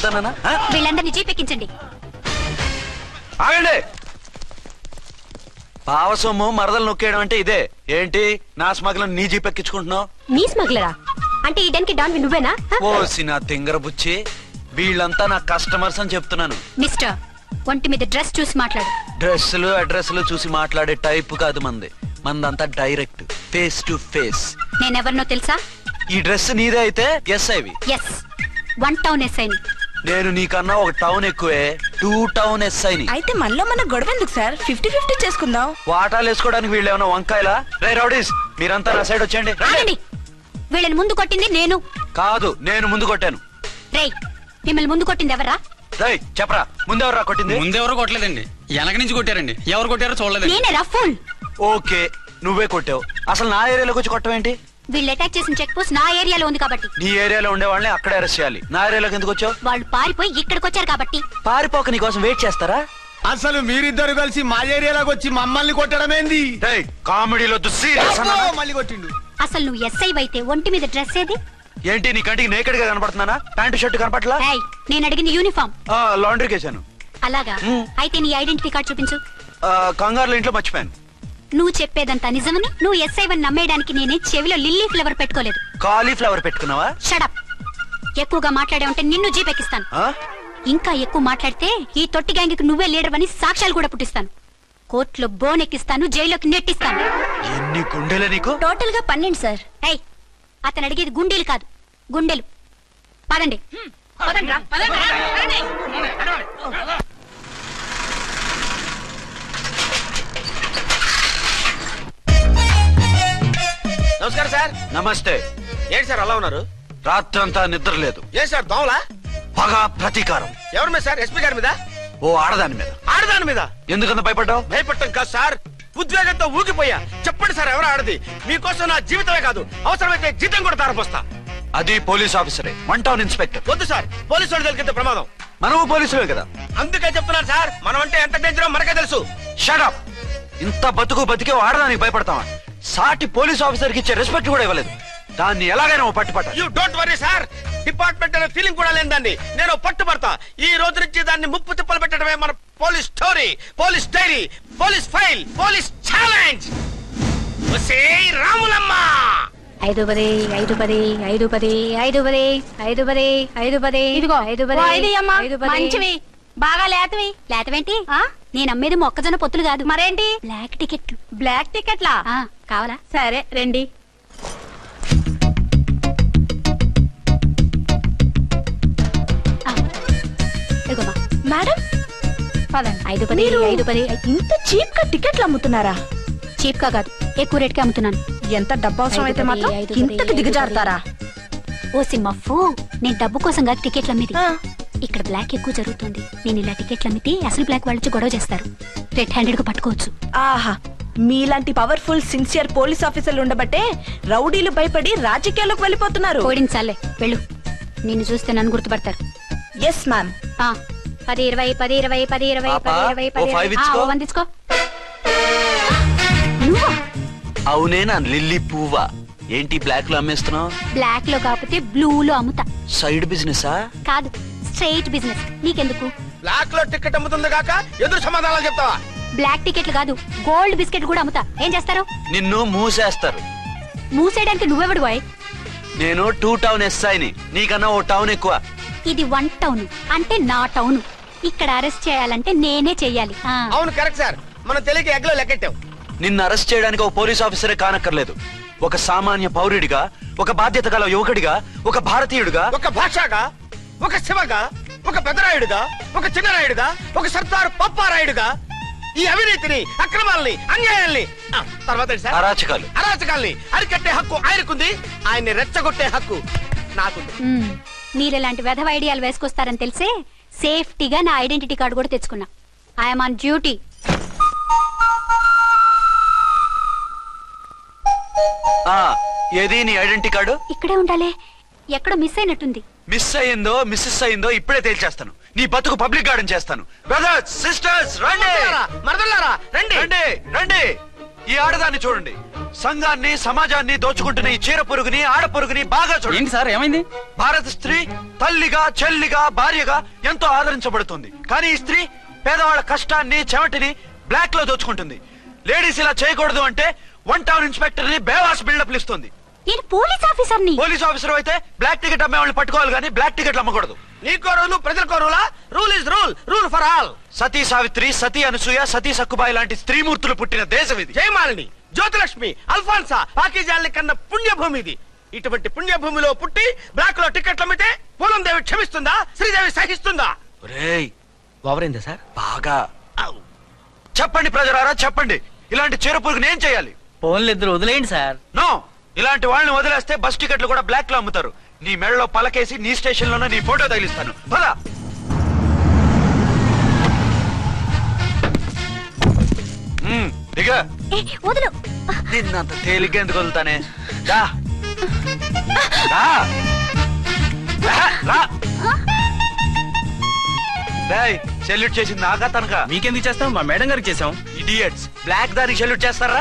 వద్దనా? వీళ్ళందరినీ జీపెక్కించండి. ఆగండి. పావసొమ్ము మరదలు నొక్కేయడం అంటే ఇదే. ఏంటి నా స్మగ్లర్ నీ జీపెక్కించుకుంటున్నావు? నీ స్మగ్లరా అంటే ఈ డెన్కి డాన్ నువ్వేనా? ఓసి నా తింగర బుచ్చి, వీళ్ళంతా నా కస్టమర్స్ అని చెప్తున్నాను. మిస్టర్, ఒంటి మీద డ్రెస్ చూసి మాట్లాడు. డ్రెస్సులు అడ్రస్లు చూసి మాట్లాడే టైప్ కాదు మందంతా డైరెక్ట్ ఫేస్ టు ఫేస్. నేనెవరినో తెలుసా? ఈ డ్రెస్ నీదే అయితే ఎస్ఐవి. ఎస్, 1 టౌన్ ఎస్ఐని. నేను నీకన్నా 1 టౌన్ ఎక్కువే, 2 టౌన్ ఎస్ఐని. అయితే మనలో మన గొడవ ఎందుకు సార్? 50-50 చేసుకుందాం. వాటాలు వేసుకోవడానికి వీళ్ళు ఏమైనా వంకాయలా? రే రౌడీస్, మీరంతా నా సైడ్ వచ్చేయండి. వీళ్ళని ముందు కొట్టింది నేను కాదు, నేను ముందు కొట్టాను. రేయ్, మిమ్మల్ని ముందు కొట్టింది ఎవరా? రేయ్ చెప్పరా, ముందెవరా కొట్టింది? ముందెవరో కొట్టలేదండి, వెనక నుంచి కొట్టారండి. ఎవరు కొట్టారో చూడలేదు. నేనే రఫూల్. ఓకే, నువ్వే కొట్టావు. అసలు నా ఏరియాలోకి వచ్చి కొట్టవేంటి? వీళ్ళు అటాక్ చేసిన చెక్ పోస్ట్ నా ఏరియాలో ఉంది కాబట్టి. నీ ఏరియాలో ఉండే వాళ్ళని అక్కడే అరెస్ట్ చేయాలి. నా ఏరియాలోకి ఎందుకు వచ్చావు? వాళ్ళు పారిపోయి ఇక్కడికి వచ్చారు కాబట్టి. పారిపోక నీ కోసం వెయిట్ చేస్తారా? అసలు మీరిద్దరు కలిసి మా ఏరియాలోకి వచ్చి మమ్మల్ని కొట్టడమేంది? కామెడీలో మళ్ళీ కొట్టిండు. అసలు నువ్వు ఎస్ఐ అయితే ఒంటి మీద డ్రెస్ ఏది? ఏంటి నీ కంటికి నేకెడ్ గా కనపడుతున్నానా? Pant shirt కనపట్లా? నేను అడిగింది యూనిఫామ్. లాండ్రీకి వేసాను. అలాగా? అయితే నీ ఐడెంటిటీ కార్డ్ చూపించు. కంగారులో ఇంట్లో మర్చిపోయాను. నువ్వు చెప్పేదంతా నిజమని నువ్వు ఎస్ఐ వన్ నమ్మేయడానికి నేనే చెవిలో లిల్లీ ఫ్లవర్ పెట్టుకోలేదు. కాలీఫ్లవర్ పెట్టుకున్నావా? షడప్. ఎక్కువగా మాట్లాడే ఉంటే నిన్ను జీపెక్కిస్తాను. ఇంకా ఎక్కువ మాట్లాడితే ఈ తొట్టి గ్యాంగ్కి నువ్వే లీడర్ అని సాక్ష్యాలు కూడా పుట్టిస్తాను. కోర్టులో బోన్ ఎక్కిస్తాను, జైల్లోకి నెట్టిస్తాను. ఎన్ని గుండెలు నీకు? టోటల్ గా 12 సార్. అతను అడిగేది గుండెలు కాదు, గుండెలు. పదండి. నమస్కారం సార్. నమస్తే. ఏంటి సార్ అలా ఉన్నారు? రాత్రంతా నిద్ర లేదు. ఏ సార్ దోమలా? పగ ప్రతీకారం. ఎవరి మీద సార్? ఎస్పీ గారి మీద? ఓ ఆడదాని మీద. ఆడదాని మీద? ఎందుకంత భయపడ్డావు? భయపడటం కాదు సార్, ఉద్వేగంతో ఊగిపోయా. చెప్పండి సార్, ఎవరు ఆడది? మీకోసం నా జీవితమే కాదు, అవసరమైతే జీతం కూడా తారపోస్తా. అది పోలీస్ ఆఫీసరే, 1 టౌన్ ఇన్స్పెక్టర్. వద్దు సార్, పోలీసు వాళ్ళు దొరికితే ప్రమాదం. మనము పోలీసులే కదా. అందుకే చెప్తున్నారు సార్, మనం అంటే ఎంత డేంజరో మనకే తెలుసు. షటప్. ఇంత బతికే ఆడదానికి భయపడతావా? సాటి పోలీస్ ఆఫీసర్ కి ఇచ్చే రెస్పెక్ట్ కూడా ఇవ్వలేదు. దాన్ని ఎలాగైనా పట్టుపట్ట. You don't worry sir, department అనే ఫీలింగ్ కూడా లేని దాన్ని నేను పట్టుపడతా. ఈ రోజు నుంచి దాన్ని ముప్పు తిప్పలు పెట్టడమే మన police story, police diary, police file, police challenge. Ramulamma 510 510 510 510 510 510. ఇదిగో 510 మంచివి, బాగా లేతవి. లేతవేంటి? నేను అమ్మేది మొక్కజొన్న పొత్తులు కాదు. మరేంటి? బ్లాక్ టికెట్లు. బ్లాక్ టికెట్లా? కావాలా? సరే రండి. మేడం 510 510. ఇంత చీప్ గా టికెట్లు అమ్ముతున్నారా? చీప్ గా కాదు, ఎక్కువ రేట్ కి అమ్ముతున్నాను. ఎంత డబ్బు అవసరం అయితే మాత్రం ఇంతకు దిగజారుతారా? ఓ సిమ్మఫు, నేను డబ్బు కోసం కాదు టికెట్లు అమ్మేది. ఇక్కడ బ్లాక్ ఎక్కువ జరుగుతుంది. నేను ఇలా టికెట్లు అమ్మితే అసలు బ్లాక్ వాళ్ళు గొడవ చేస్తారు. రెడ్ హ్యాండెడ్ గా పట్టుకోవచ్చు. ఆహా, మీలాంటి పవర్ఫుల్ సిన్సియర్ పోలీస్ ఆఫీసర్లు ఉండబట్టే రౌడీలు భయపడి రాజకీయాల్లోకి వెళ్ళిపోతున్నారు. ఓడించాలే, వెళ్ళు. నిన్ను చూస్తే నన్ను గుర్తుపడతారు. Yes ma'am. 10 20 10 20 10 20 10 20 10 వందించుకో. నువ్వా? అవునే, నా లిల్లీ పువ్వా. ఏంటి బ్లాక్ లో అమ్మేస్తున్నావు? బ్లాక్ లో కాకపోతే బ్లూ లో అమ్ముతా. సైడ్ బిజినెస్ కాదు, స్ట్రైట్ బిజినెస్. నీకెందుకు? బ్లాక్ లో టికెట్ అమ్ముతుంది కాక ఎదురు సమాధానాలు చెప్తావా? బ్లాక్ టికెట్లు కాదు, గోల్డ్ బిస్కెట్ కూడా అమ్ముతా. ఏం చేస్తారు? నిన్ను మూసేస్తారు. మూసేయడానికి నువ్వెవడు బాయ్? నేను 2 టౌన్ ఎస్ఐని, నీకన్నా 1 టౌన్ ఎక్కువ. ఇది 1 టౌన్ అంటే నా టౌన్. ఇక్కడ అరెస్ట్ చేయాలంటే నేనే చెయ్యాలి. అవును, కరెక్ట్ సార్. మనం తెలియక ఎగ్లో లెక్కెట్టాం. నిన్ను అరెస్ట్ చేయడానికి ఒక పోలీస్ ఆఫీసరే కానక్కర్లేదు. ఒక సామాన్య పౌరుడిగా, ఒక బాధ్యత గల యువకుడిగా, ఒక భారతీయుడిగా, ఒక భాషగా, ఒక శివగా, ఒక పెద్దరాయుడుగా, ఒక చిన్నరాయుడుగా, ఒక సర్దార్ పప్పారాయుడుగా ఈ అవినీతిని, అక్రమాలని, అన్యాయాల్ని, తర్వాత అరాచకాల్ని అరికట్టే హక్కు ఆయనకుంది. ఆయన్ని రెచ్చగొట్టే హక్కు నాకుంది. మీరు ఇలాంటి వెధవ ఐడియాలు వేసుకొస్తారని తెలిసే సేఫ్టీగా నా ఐడెంటిటీ కార్డు కూడా తెచ్చుకున్నా. I'm on duty. ఏది నీ ఐడెంటిటీ కార్డు? ఇక్కడే ఉండాలి. ఎక్కడో మిస్ అయినట్టుంది. మిస్ అయ్యిందో మిస్సెస్ అయ్యిందో ఇప్పుడే తేల్చేస్తాను. నీ బతుకు పబ్లిక్ గార్డెన్ చేస్తాను. బ్రదర్స్, సిస్టర్స్, రండి. మరదలారా రండి. రండి రండి. ఈ ఆడదాన్ని చూడండి. సంఘాన్ని సమాజాన్ని దోచుకుంటున్న ఈ చీర పురుగుని ఆడ పురుగుని బాగా చూడండి. ఏంటి సార్ ఏమైంది? భారత స్త్రీ తల్లిగా చెల్లిగా భార్యగా ఎంతో ఆదరించబడుతుంది. కానీ ఈ స్త్రీ పేదవాళ్ళ కష్టాన్ని చెమటిని బ్లాక్ లో దోచుకుంటుంది. లేడీస్ ఇలా చేయకూడదు అంటే 1 టౌన్ ఇన్స్పెక్టర్ ని బేవాస్ బిల్డప్ ఇస్తుంది. నేను పోలీస్ ఆఫీసర్ని. పోలీస్ ఆఫీసర్ అయితే బ్లాక్ టికెట్ అమ్మే వాళ్ళని పట్టుకోవాలి కానీ బ్లాక్ టికెట్లు అమ్మకూడదు. నీకో రూలు ప్రజలకో రూలా? Rule is rule, rule for all. Sati Savitri, Sati Anasuya, Sati Sakkubai లాంటి స్త్రీమూర్తులు పుట్టిన దేశం ఇది. జయమాలిని, జ్యోతిలక్ష్మి, అల్ఫాన్సా, పాకిజాల్ని కన్న పుణ్యభూమి ఇది. ఇటువంటి పుణ్యభూమిలో పుట్టి బ్లాక్ లో టికెట్లు అమ్మితే పూలందేవి క్షమిస్తుందా? శ్రీదేవి సహిస్తుందా? ఒరేయ్, ఓవరైందా సార్? బాగా చెప్పండి ప్రజలారా, చెప్పండి. ఇలాంటి చీర పురుగుని ఏం చేయాలి? ఫోన్లు ఇద్దరు వదిలేయండి సార్. నో, ఇలాంటి వాళ్ళని వదిలేస్తే బస్ టికెట్లు కూడా బ్లాక్ లో అమ్ముతారు. నీ మెడలో పలకేసి నీ స్టేషన్ లోనే నీ ఫోటో తగిలిస్తాను. పద. దిగా. వదులు. నిన్నంత తేలిగ్గా ఎందుకు వదులుతానే? రా. రా. రా. డేయ్, సెల్యూట్ చేసింది నాకా తనకా? మీకెందుకు చేస్తాం? మా మేడం గారికి చేసాం. ఇడియట్స్, బ్లాక్ దానికి సెల్యూట్ చేస్తారా?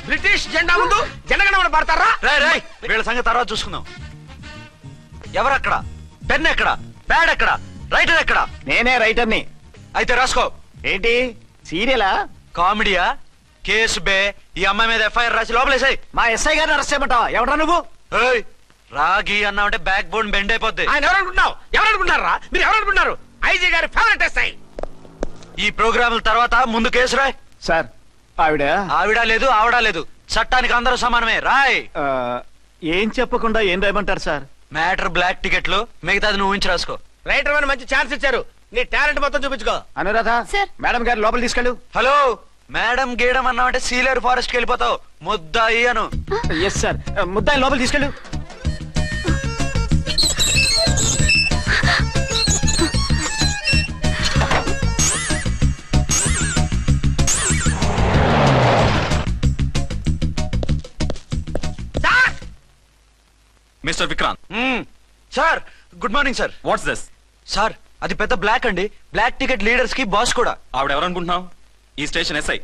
బ్రిటిష్ జెండా ముందు జనగణమన పడతారా? రాయ్ రాయ్, వీళ్ళ సంగతి తర్వాత చూసుకుందాం. ఎవరక్కడ? పెన్ ఎక్కడ? ప్యాడ్ ఎక్కడ? రైటర్ ఎక్కడ? నేనే రైటర్ని. అయితే రాసుకో. ఏంటి సీరియలా? కామెడీయా? కేసు బే. ఈ అమ్మాయి మీద ఎఫ్ఐఆర్ రాసి లోపలేసాయి. మా ఎస్ఐ గారిని అరెస్ట్ చేయమంటావా? ఎవరా నువ్వు? ఏయ్, రాగి అన్నావంటే బ్యాక్ బోన్ బెండ్ అయిపోద్ది. ఆయన ఎవరనుకుంటున్నావు? ఎవరనుకుంటున్నారా మీరు? ఎవరనుకుంటున్నారు? ఐజీ గారి ఫేవరెట్ ఎస్ఐ. ఈ ప్రోగ్రాముల తర్వాత ముందు కేసు రాయ్. సార్, ఆవిడ ఆవిడ లేదు ఆవిడ లేదు, చట్టానికి అందరూ సమానమే. రాయ్. ఏం చెప్పకుండా ఏం రాయమంటారు సార్? మ్యాటర్ బ్లాక్ టికెట్లు, మిగతాది నువ్వు ఉంచి రాసుకో. రైటర్ అని మంచి ఛాన్స్ ఇచ్చారు. నీ టాలెంట్ మొత్తం చూపించుకో. అనురాధ, సార్. మేడం గారు లోపల తీసుకెళ్ళు. హలో, మేడం గీయడం అన్నావంటే సీలేరు ఫారెస్ట్ కి వెళ్ళిపోతావు. ముద్దాయి అను. ఎస్ సార్, ముద్దాయి లోపల తీసుకెళ్ళు. Mister Vikrant. Sir, good morning sir. What's this? Sir, అది పెద్ద బ్లాక్ అండి. బ్లాక్ టికెట్ లీడర్స్ కి బాస్ కూడా. ఆవిడ ఎవరనుకుంటున్నావు? ఈ స్టేషన్ ఎస్ఐ.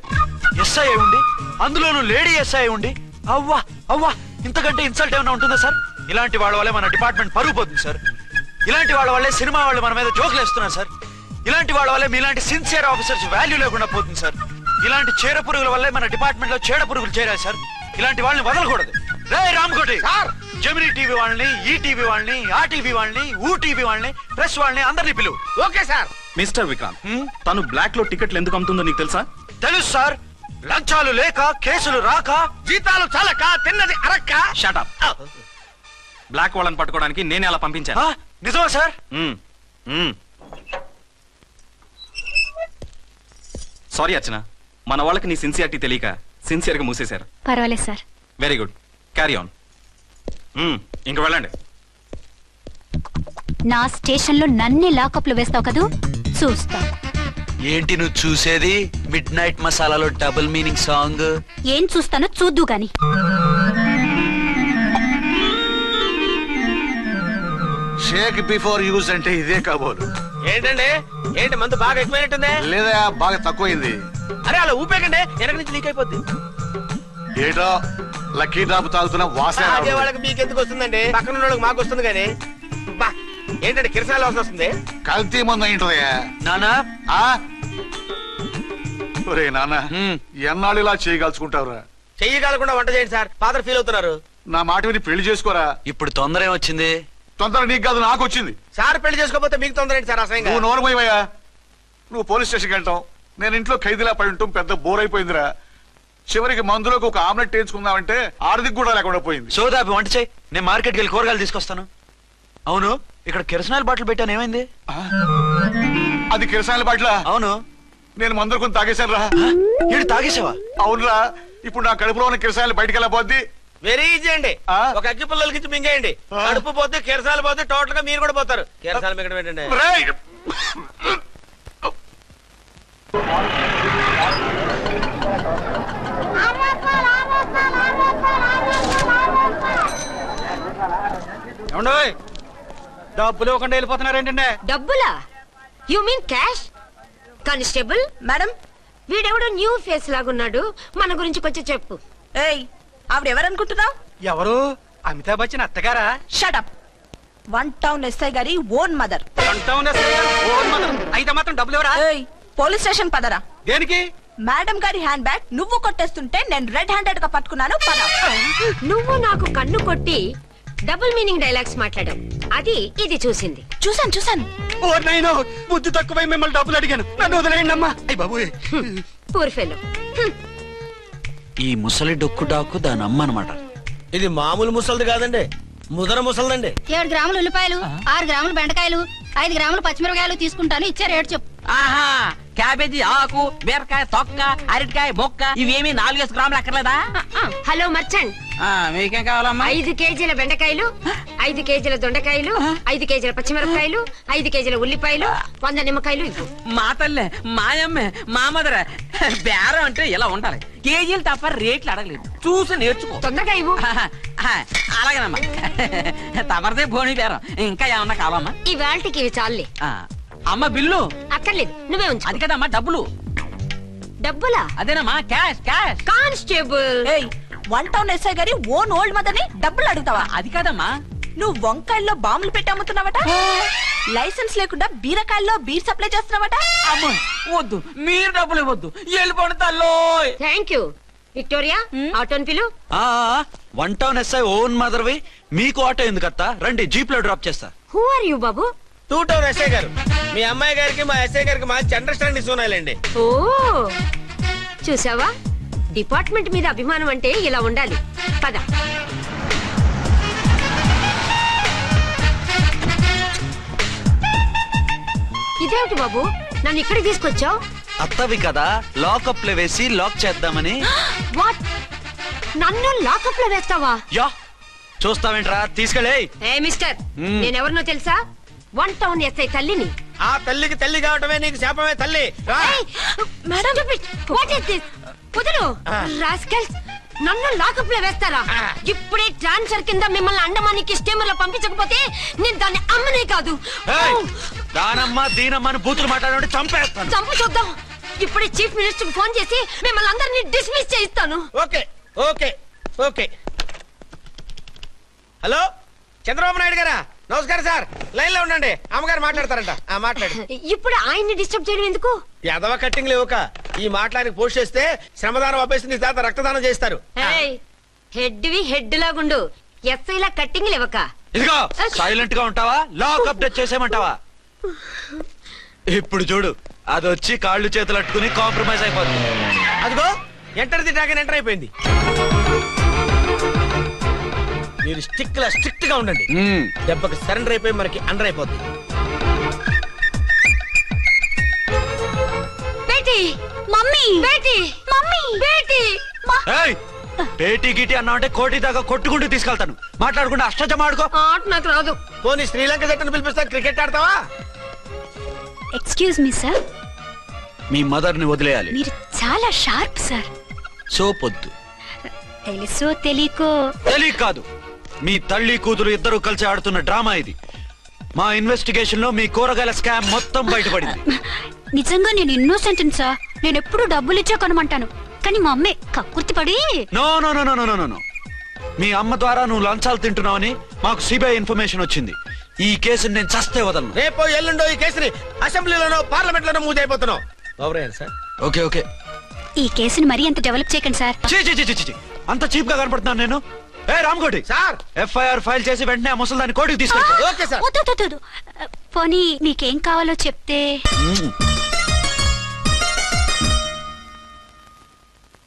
ఎస్ఐ ఉండి, అందులోనూ లేడీ ఎస్ఐ ఉండి, అవ్వా అవ్వా, ఇంతకంటే ఇన్సల్ట్ ఏమైనా ఉంటుందా సార్? ఇలాంటి వాళ్ళ వల్లే మన డిపార్ట్మెంట్ పరుగు పోతుంది సార్. ఇలాంటి వాళ్ళ వల్లే సినిమా వాళ్ళు మన మీద జోకులు వేస్తున్నారు సార్. ఇలాంటి వాళ్ళ వల్లే మీలాంటి సిన్సియర్ ఆఫీసర్స్ వాల్యూ లేకుండా పోతుంది సార్. ఇలాంటి చీడ పురుగుల వల్లే మన డిపార్ట్మెంట్ లో చీడ పురుగులు చేరాయి సార్. ఇలాంటి వాళ్ళని వదలకూడదు. రే రామ్కోటి సార్, జెమినీ టీవీ వాళ్ళని, ఈ టీవీ వాళ్ళని, ఆ టీవీ వాళ్ళని, ఊ టీవీ వాళ్ళని, ప్రెస్ వాళ్ళని అందరినీ పిలువు. Okay sir. మిస్టర్ విక్రాంత్, తను బ్లాక్ లో టికెట్లు ఎందుకు అమ్ముతుందో నీకు తెలుసా? తెలుసు సార్. లంచాలు లేక, కేసులు రాక, జీతాలు చాలక, తిన్నది అరక్క. Shut up. బ్లాక్ వాళ్ళని పట్టుకోవడానికి నేనే అలా పంపించాను. ఆ, నిజమా సార్? సారీ అర్చన, మన వాళ్ళకి నీ సిన్సియారిటీ తెలియక సిన్సియర్ గా మూసేశారు. పర్వాలేదు sir. Very good, carry on. ఇంక వెళ్ళండి. నా స్టేషన్ లో నన్నే లాకప్ లో వేస్తావు కదూ, చూస్తా. ఏంటి నువ్వు చూసేది? మిడ్ నైట్ మసాలాలో డబుల్ మీనింగ్ సాంగ్. ఏం చూస్తానో చూద్దు గాని. షేక్ బిఫోర్ యూజ్ అంటే ఇదే కాబోలు. ఏంటండి, ఏంటి మందు బాగా ఎక్కువైనట్టుంది? లేదా బాగా తక్కువైంది. అరే అలా ఊపేకండి, వెనక నుంచి లీక్ అయిపోద్ది. ఏటో లక్కీ డ్రాప్ తాగుతున్న వాసన తాగే వాళ్ళకి మీకెందుకు వస్తుందండి? పక్కన వాళ్ళకి మాకు వస్తుంది కానీ. బా, ఏంటంటే కిరసాల వాసన వస్తుంది. కల్తీ మందు ఏంటోయా నానా? ఒరే నాన్న, ఎన్నాళ్ళు ఇలా చేయగలుచుకుంటావురా? చెయ్యగలకుండా వంట చేయండి సార్, ఫాదర్ ఫీల్ అవుతున్నారు. నా మాట విని పెళ్లి చేసుకోరా. ఇప్పుడు తొందర ఏమొచ్చింది? తొందర నీకు కాదు, నాకు వచ్చింది. సార్ పెళ్లి చేసుకోకపోతే మీకు తొందర ఏంటి సార్? అసహ్యంగా. నువ్వు నోరుమోయవయ్యా. నువ్వు పోలీస్ స్టేషన్కి వెళ్తాం, నేను ఇంట్లో ఖైదీలా పడి ఉంటాం. పెద్ద బోర్ అయిపోయిందిరా. చివరికి మందులోకి ఒక ఆమ్లెట్ వేయించుకుందామంటే ఆర్థిక కూడా లేకుండా పోయింది. సోదాపి వంట చేయి, నేను మార్కెట్కి వెళ్ళి కూరగాయలు తీసుకొస్తాను. అవును, ఇక్కడ కిరసనాయిల్ బాటిల్ పెట్టాను, ఏమైంది? అది కిరసాయిల బాటిల్? అవును. నేను మందులు కొని తాగేశాను రా. ఏడు తాగేసావా? అవునురా. ఇప్పుడు నా కడుపులో ఉన్న కిరసాయిలు బయటకు వెళ్ళబోద్ది. వెరీ ఈజీ అండి. ఒక అగ్గి పుల్లలకి ఇచ్చి మింగేయండి. కడుపు పోతే కిరసాలు పోతే టోటల్ గా మీరు కూడా పోతారు. కిరసాలు మింగడం ఏంటండి? డబ్బులు ఇవ్వకుండా వెళ్ళిపోతున్నారేంటండి? డబ్బులా? You mean cash? Constable madam, వీడెవడో న్యూ ఫేస్ లాగున్నాడు, మన గురించి కొంచెం చెప్పు. ఏయ్, ఆవిడెవరనుకుంటున్నావు? ఎవరు? అమితాబ్ బచ్చన్ అత్తగారా? షటప్. 1 టౌన్ ఎస్ఐ గారి ఓన్ మదర్. అయితే మాత్రం డబ్బులు ఎవరా? పోలీస్ స్టేషన్ పదరా. దేనికి? మేడం గారి హ్యాండ్ బ్యాగ్ నువ్వు కొట్టేస్తుంటే నేను రెడ్ హ్యాండెడ్ గా పట్టుకున్నాను. పద. నువ్వు నాకు కన్ను కొట్టి డబుల్ మీనింగ్ డైలాగ్స్ మాట్లాడావు. అది ఇది చూసింది. చూసాను. ఓ నైనో, బుద్ధి తక్కువై మిమ్మల్ని డబ్బులు అడిగాను. నన్ను వదిలేయండి అమ్మా. అయ్య బాబు, పూర్ ఫెలో. ఈ ముసలి డొక్కు డాకు దాని అమ్మ అనమాట. ఇది మామూలు ముసలిది కాదండి, ముదర ముసలిదండి. 7 గ్రాములు ఉల్లిపాయలు, 6 గ్రాములు బెండకాయలు, 5 గ్రాములు పచ్చిమిరపకాయలు తీసుకుంటాను. ఇచ్చే రేటు చెప్పు. ఆహా, క్యాబేజీ ఆకు, బీరకాయ తొక్క, అరటికాయ బొక్క ఇవేమి 4 గ్రాములు అక్కర్లేదా? హలో మర్చండ్, మీకేం కావాలమ్మా? 5 కేజీల బెండకాయలు, 5 కేజీల దొండకాయలు, 5 కేజీల పచ్చిమిరపకాయలు, 5 కేజీల ఉల్లిపాయలు, 100 నిమ్మకాయలు ఇవ్వు. మా తల్లే, మాయమ్మే, మా మదర. బేరం అంటే ఇలా ఉండాలి. కేజీలు తప్ప రేట్లు అడగలేదు. చూసి నేర్చుకో. తొందరగా ఇవ్వు. అలాగేనమ్మా. తమరిదే భోని బేరం. ఇంకా ఏమన్నా కావాలమ్మా? ఈ వేల్టికి ఇవి చాలే. అమ్మ బిల్లు అక్కర్లేదు, నువ్వే ఉంచు. అది కదమ్మా డబ్బులు. డబ్బులా? అదేనమ్మా, cash cash. Constable. 1 town SI గారి ఓన్ ఓల్డ్ మదర్ ని డబ్బులు అడుగుతావా? అది కాదమ్మా. నువ్వు వంకాయల్లో బాంబులు పెట్టి అమ్ముతున్నావట. లైసెన్స్ లేకుండా బీరకాయల్లో బీర్ సప్లై చేస్తున్నావట. అమ్మ వద్దు, మీరు డబ్బులు ఇవ్వద్దు. వెళ్ళిపోండి తల్లో. Thank you. విక్టోరియా, ఆటోన్ పిలు. 1 టౌన్ ఎస్ఐ ఓన్ మదర్వి, మీకు ఆటో ఎందుకత్తా? రండి, జీప్ లో డ్రాప్ చేస్తా. హూ ఆర్ యూ బాబు? 2 టౌన్ ఎస్ఐ గారు. మీ అమ్మాయి గారికి మా ఎస్ఐ గారికి మంచి అండర్స్టాండింగ్ ఉన్నాయండి. ఓ చూసావా, డిపార్ట్మెంట్ మీద అభిమానం అంటే ఇలా ఉండాలి. పద. ఇదేమిటి బాబు, నన్ను ఇక్కడికి తీసుకొచ్చావు? అత్తవి కదా, లాకప్ లో వేసి లాక్ చేద్దామని. వాట్? నన్ను లాకప్ లో వేస్తావా? యా, చూస్తావేంట్రా, తీసుకెళ్ళే. ఏ మిస్టర్, నేనెవరినో తెలుసా? 1 టౌన్ ఎస్ఐ తల్లిని. ఆ తల్లికి తల్లి కావటమే నీకు శాపమే తల్లి. కుదరు రాస్కల్స్, నన్ను లాకప్ లో వేస్తారా? ఇప్పుడే ట్రాన్స్ఫర్ కింద మిమ్మల్ని అండమానికి స్టీమర్ లో పంపించకపోతే నేను దాన్ని అమ్మనే కాదు. దానమ్మ దీనమ్మ అని బూతులు మాట్లాడే చంపేస్తాను. చంపు చూద్దాం. ఇప్పుడే చీఫ్ మినిస్టర్ కి ఫోన్ చేసి మిమ్మల్ని అందరినీ డిస్మిస్ చేయిస్తాను. Okay okay okay. Hello, Chandrababu Naidu గారా? నమస్కారం సార్, లైన్ లో ఉండండి, అమ్మగారు మాట్లాడతారంట. మాట్లాడు. ఇప్పుడు ఆయన్ని డిస్టర్బ్ చేయడం ఎందుకు? ఎదవ కట్టింగ్ లేవుక ఈ మాట్లాడికి పోస్ట్ చేస్తే శ్రమదానం అభ్యసి నీ తాత రక్తదానం చేస్తారు. హెడ్ వి హెడ్ లాగుండు, ఎస్ఐ లా కట్టింగ్ లేవక. ఇదిగో సైలెంట్ గా ఉంటావా, లాక్ అప్డేట్ చేసేయమంటావా? ఇప్పుడు చూడు, అది వచ్చి కాళ్ళు చేతులు అట్టుకుని కాంప్రమైజ్ అయిపోతుంది. అదిగో ఎంటర్ ది డ్రాగన్ ఎంటర్ అయిపోయింది. మీరు స్ట్రిక్ట్ గా ఉండండి. దెబ్బకి సరెండర్ అయిపోయి మనకి అండర్ అయిపోతుంది. బేటీ, మమ్మీ, బేటీ, మమ్మీ, బేటీ. పేటీ గిటి అన్నా అంటే కోటి దాకా కొట్టుకుంటూ తీసుకెళ్తాను. మాట్లాడుకుంటే అష్టజమ ఆడుకో. ఆట నాకు రాదు. పోనీ శ్రీలంక జట్టును పిలిపిస్తా, క్రికెట్ ఆడతావా? ఎక్స్క్యూజ్ మీ సార్, మీ మదర్ ని వదిలేయాలి. మీరు చాలా షార్ప్ సార్. సోపొద్దు. తెలుసో తెలియకో. తెలియ కాదు, మీ తల్లి కూతురు ఇద్దరు కలిసి ఆడుతున్న డ్రామా ఇది. మా ఇన్వెస్టిగేషన్ లో మీ కూరగాయల స్కామ్ మొత్తం బయటపడింది. నిజంగా నేను ఇన్నోసెంట్ సార్. నేను ఎప్పుడు డబ్బులు ఇచ్చా కొనమంటాను, కానీ మా అమ్మే కక్కుర్తి పడి. No no no no no no. మీ అమ్మ ద్వారా నువ్వు లంచాలు తింటున్నావని మాకు సిబిఐ ఇన్ఫర్మేషన్ వచ్చింది. ఈ కేసుని నేను చస్తే వదలను. రేపో ఎల్లుండో ఈ కేసుని అసెంబ్లీలోనో పార్లమెంట్ లోనో మూవ్ అయిపోతున్నావు. Sir okay okay. ఈ కేసుని మరీ అంత డెవలప్ చేయకండి సార్. అంత చీప్ గా కనపడుతున్నాను నేను? ఏ రామ్కోటి సార్, ఎఫ్ఐఆర్ ఫైల్ చేసి వెంటనే ఆ ముసలిదాన్ని కోర్టుకి తీసుకెళ్ళి. Okay sir. పోనీ మీకేం కావాలో చెప్తే.